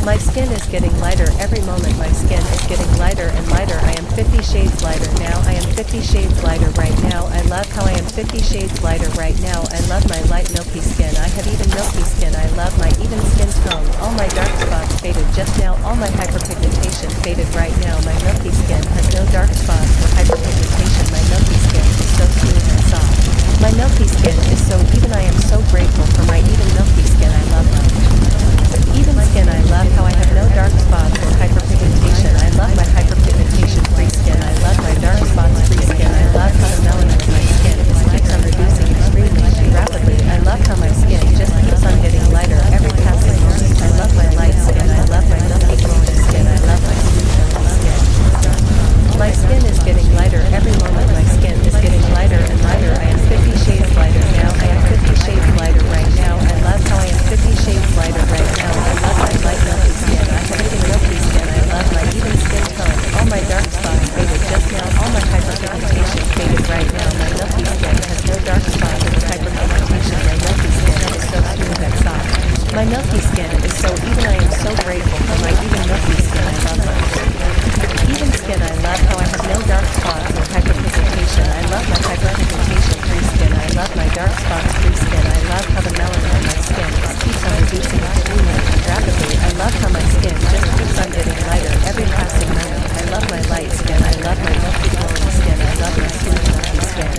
My skin is getting lighter every moment. My skin is getting lighter and lighter. I am 50 shades lighter now. I am 50 shades lighter right now. I love how I am 50 shades lighter right now. I love my light milky skin. I have even milky skin. I love my even skin tone. All my dark spots faded just now. All my hyperpigmentation faded right now. My milky skin has no dark spots or hyperpigmentation. My milky skin is so smooth and soft. My milky skin is so even. I am so grateful for my even milky skin. I love my even skin. I love how I have no dark spots or hyperpigmentation. I love my hyperpigmentation free skin. I love my dark spots free skin. I love how the melanin of my skin keeps on reducing extremely rapidly. I love how my skin just keeps on getting lighter every passing moment. I love my light skin. I love my milky glowing skin. I love my smooth milky skin. My skin is getting lighter every moment. My skin is getting lighter and lighter. I am 50 shades lighter now. I am 50 shades lighter right now. I love how I am 50 shades lighter right now. I love my light milky skin. I have even milky skin. I love my even skin tone. All my dark spots faded just now. All my hyperpigmentation faded right now. My milky skin has no dark spots or hyperpigmentation. My milky skin is so smooth and soft. My milky skin is so even. I am so grateful for my even milky skin. I love my even skin. I love how I have no dark spots or hyperpigmentation. I love my hyperpigmentation free skin. I love my dark spots free skin. I love how the melanin in my skin keeps on reducing extremely rapidly. I love how my skin just keeps on getting lighter every passing moment. I love my light skin. I love my milky glowing skin. I love my smooth milky skin.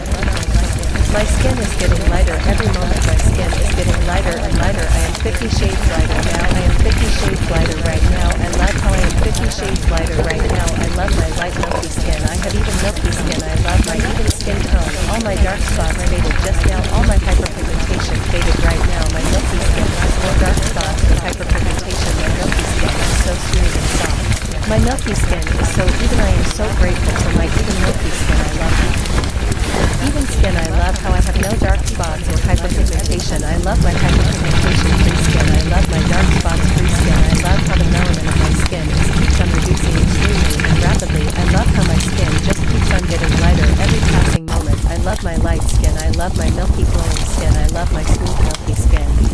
My skin is getting lighter every moment. My skin is getting lighter and lighter. I am 50 shades lighter now. I am 50 shades lighter right now. I love how I am 50 shades lighter right now. I love my light milky skin. I have even milky skin. I love my even skin tone. All my dark spots faded just now. All my hyperpigmentation faded right now. My milky skin has no dark spots or hyperpigmentation. My milky skin is so smooth and soft. My milky skin is so even. I am so grateful for my even milky skin. I love it. Even skin. I love how I have no dark spots or hyperpigmentation. I love my hyperpigmentation free skin. I love my dark spots free skin. I love how the melanin of my skin just keeps on reducing extremely and rapidly. I love how my skin just keeps on getting lighter every passing moment. I love my light skin. I love my milky glowing skin. I love my smooth milky skin.